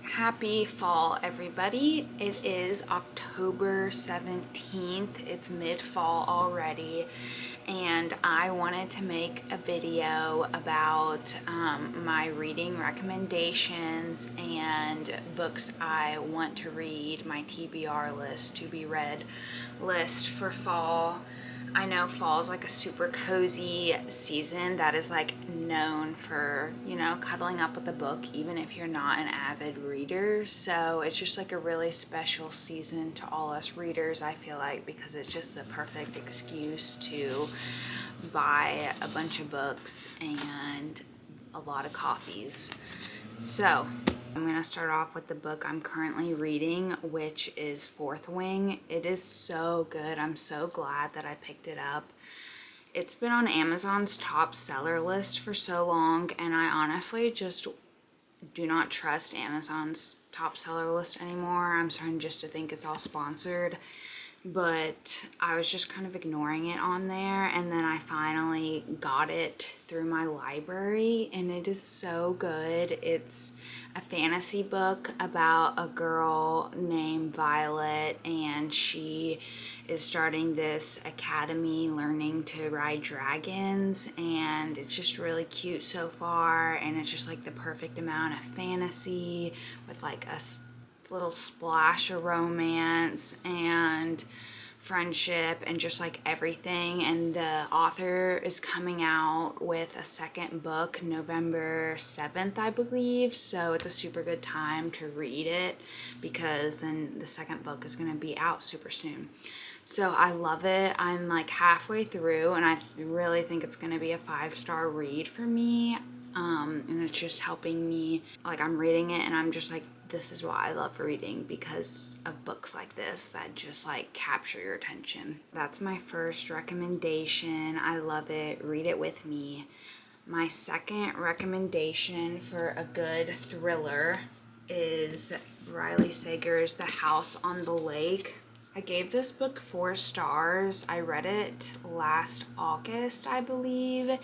Happy fall, everybody. It is October 17th. It's mid-fall already, and I wanted to make a video about my reading recommendations and books I want to read, my TBR list, to be read list for fall. I know fall is like a super cozy season that is like known for, cuddling up with a book, even if you're not an avid reader. So it's just like a really special season to all us readers, I feel like, because it's just the perfect excuse to buy a bunch of books and a lot of coffees. So I'm going to start off with the book I'm currently reading, which is Fourth Wing. It is so good. I'm so glad that I picked it up. It's been on Amazon's top seller list for so long, and I honestly just do not trust Amazon's top seller list anymore. I'm starting just to think it's all sponsored. But I was just kind of ignoring it on there, and then I finally got it through my library, and it is so good. It's a fantasy book about a girl named Violet, and she is starting this academy learning to ride dragons, and it's just really cute so far, and it's just like the perfect amount of fantasy with like a little splash of romance and friendship and just like everything. And the author is coming out with a second book November 7th, I believe, so it's a super good time to read it because then the second book is going to be out super soon. So I love it. I'm like halfway through, and I really think it's going to be a 5-star read for me. And it's just helping me, like, I'm reading it and I'm just like, this is why I love reading, because of books like this that just like capture your attention. That's my first recommendation. I love it. Read it with me. My second recommendation for a good thriller is Riley Sager's The House on the Lake. I gave this book 4 stars. I read it last August, I believe,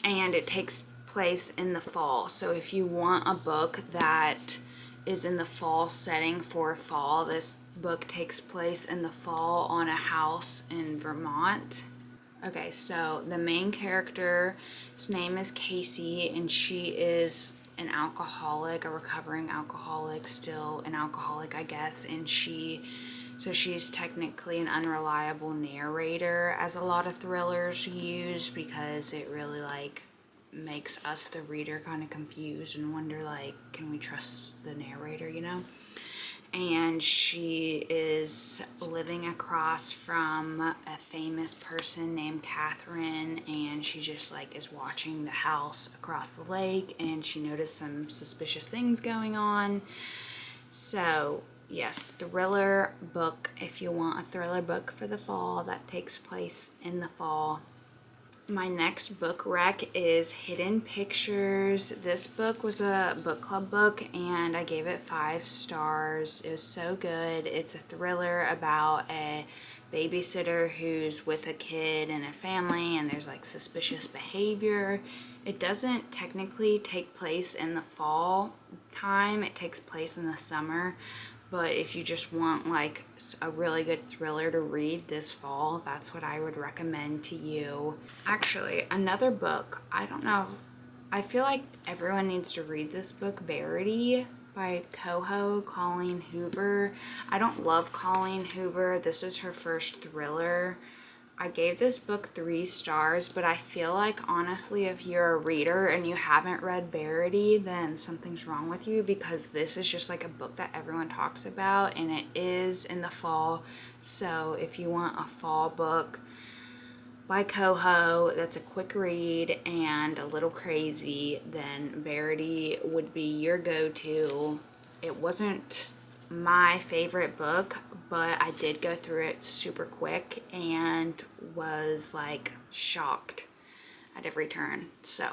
and it takes place in the fall. So if you want a book that is in the fall setting for fall, this book takes place in the fall on a house in Vermont. Okay, so the main character's name is Casey, and she is an alcoholic, a recovering alcoholic, still an alcoholic, I guess, and she's technically an unreliable narrator, as a lot of thrillers use, because it really like makes us, the reader, kind of confused and wonder, like, can we trust the narrator, And she is living across from a famous person named Catherine, and she just like is watching the house across the lake, and she noticed some suspicious things going on. So yes, thriller book, if you want a thriller book for the fall that takes place in the fall. My next book rec is Hidden Pictures. This book was a book club book, and I gave it 5 stars. It was so good. It's a thriller about a babysitter who's with a kid and a family, and there's like suspicious behavior. It doesn't technically take place in the fall time. It takes place in the summer. But if you just want like a really good thriller to read this fall, that's what I would recommend to you. Actually, another book, I don't know, I feel like everyone needs to read this book, Verity by Colleen Hoover. I don't love Colleen Hoover. This is her first thriller. I gave this book 3 stars, but I feel like, honestly, if you're a reader and you haven't read Verity, then something's wrong with you, because this is just like a book that everyone talks about, and it is in the fall. So if you want a fall book by Coho that's a quick read and a little crazy, then Verity would be your go-to. It wasn't my favorite book, but I did go through it super quick and was like shocked at every turn. So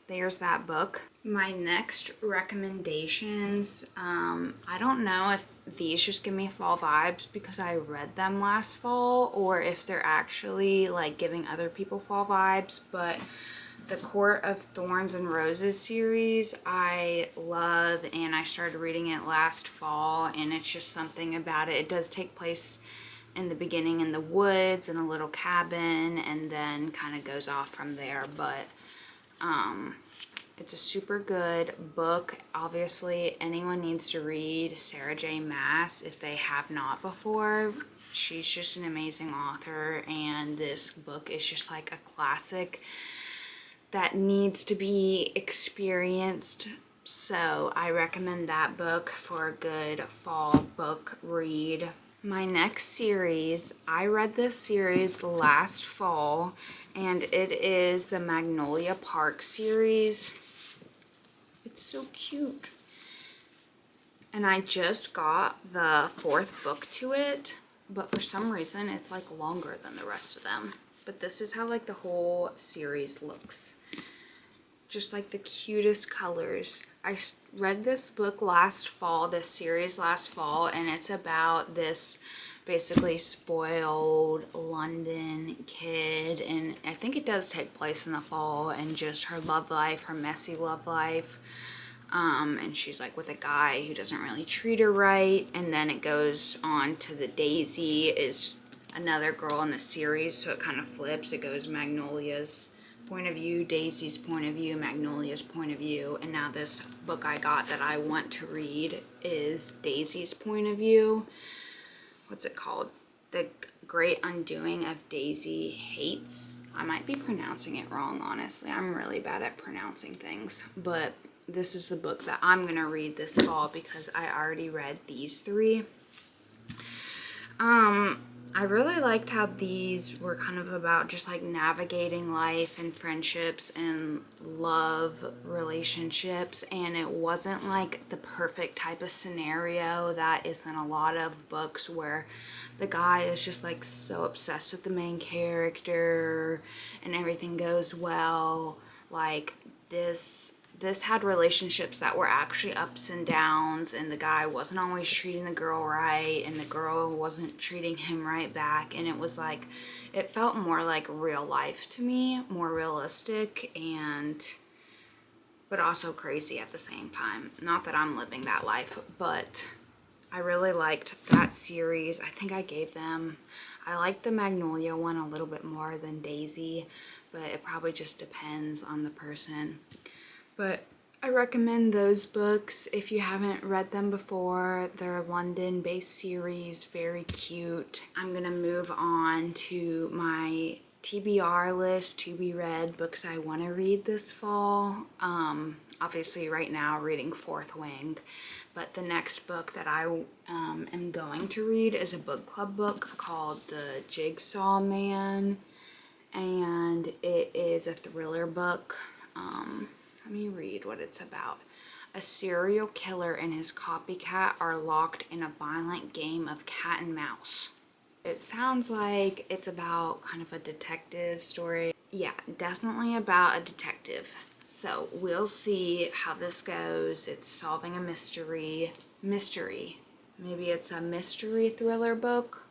there's that book. My next recommendations, I don't know if these just give me fall vibes because I read them last fall, or if they're actually like giving other people fall vibes, but the Court of Thorns and Roses series I love, and I started reading it last fall, and it's just something about it. It does take place in the beginning in the woods in a little cabin, and then kind of goes off from there, but it's a super good book. Obviously, anyone needs to read Sarah J. Maas if they have not before. She's just an amazing author, and this book is just like a classic that needs to be experienced. So I recommend that book for a good fall book read. My next series, I read this series last fall, and it is the Magnolia Park series. It's so cute. And I just got the 4th book to it, but for some reason it's like longer than the rest of them. But this is how like the whole series looks. Just like the cutest colors. I read this book last fall, this series last fall, and it's about this basically spoiled London kid, and I think it does take place in the fall, and just her love life, her messy love life. And she's like with a guy who doesn't really treat her right, and then it goes on to the Daisy is another girl in the series, so it kind of flips. It goes Magnolia's point of view, Daisy's point of view, Magnolia's point of view, and now this book I got that I want to read is Daisy's point of view. What's it called? The Great Undoing of Daisy Hates. I might be pronouncing it wrong, honestly. I'm really bad at pronouncing things, but this is the book that I'm gonna read this fall because I already read these 3. I really liked how these were kind of about just like navigating life and friendships and love relationships, and it wasn't like the perfect type of scenario that is in a lot of books where the guy is just like so obsessed with the main character and everything goes well. Like this had relationships that were actually ups and downs, and the guy wasn't always treating the girl right, and the girl wasn't treating him right back, and it was like, it felt more like real life to me, more realistic, but also crazy at the same time. Not that I'm living that life, but I really liked that series. I think I liked the Magnolia one a little bit more than Daisy, but it probably just depends on the person. But I recommend those books if you haven't read them before. They're a London-based series, very cute. I'm gonna move on to my TBR list, to be read books I want to read this fall. Obviously right now reading Fourth Wing, but the next book that I am going to read is a book club book called The Jigsaw Man, and it is a thriller book. Let me read what it's about. A serial killer and his copycat are locked in a violent game of cat and mouse. It sounds like it's about kind of a detective story. Yeah, definitely about a detective. So we'll see how this goes. It's solving a mystery. Maybe it's a mystery thriller book.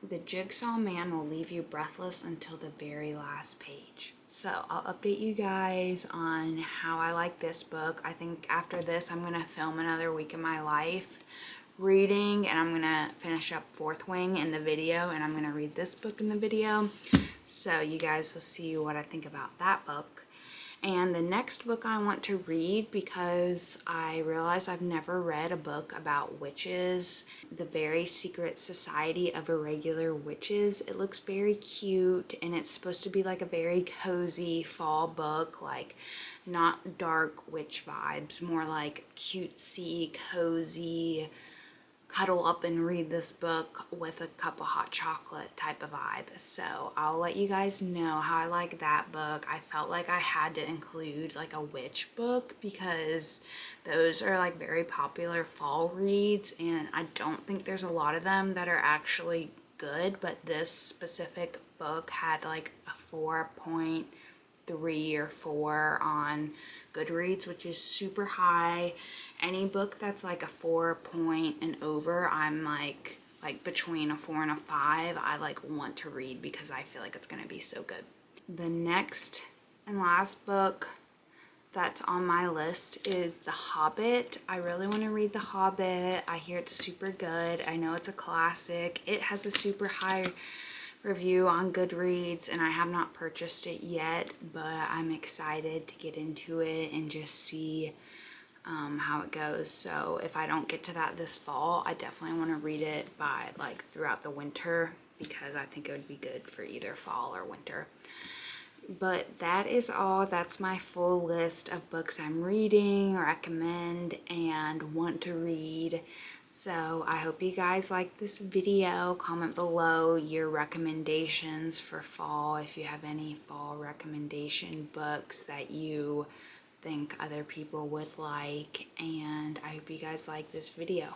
The Jigsaw Man will leave you breathless until the very last page. So I'll update you guys on how I like this book. I think after this I'm gonna film another week of my life reading, and I'm gonna finish up Fourth Wing in the video, and I'm gonna read this book in the video. So you guys will see what I think about that book. And the next book I want to read, because I realize I've never read a book about witches, The Very Secret Society of Irregular Witches. It looks very cute, and it's supposed to be like a very cozy fall book, like not dark witch vibes, more like cutesy, cozy, cuddle up and read this book with a cup of hot chocolate type of vibe. So I'll let you guys know how I like that book. I felt like I had to include like a witch book because those are like very popular fall reads, and I don't think there's a lot of them that are actually good, but this specific book had like a 4.3 or 4 on Goodreads, which is super high. Any book that's like a 4 point and over, I'm like between a 4 and a 5, I like want to read because I feel like it's gonna be so good. The next And last book that's on my list is The Hobbit. I really want to read The Hobbit. I hear it's super good. I know it's a classic. It has a super high review on Goodreads, and I have not purchased it yet, but I'm excited to get into it and just see how it goes. So if I don't get to that this fall, I definitely want to read it by like throughout the winter, because I think it would be good for either fall or winter. But that is all. That's my full list of books I'm reading, recommend, and want to read. So I hope you guys like this video. Comment below your recommendations for fall, if you have any fall recommendation books that you think other people would like. And I hope you guys like this video.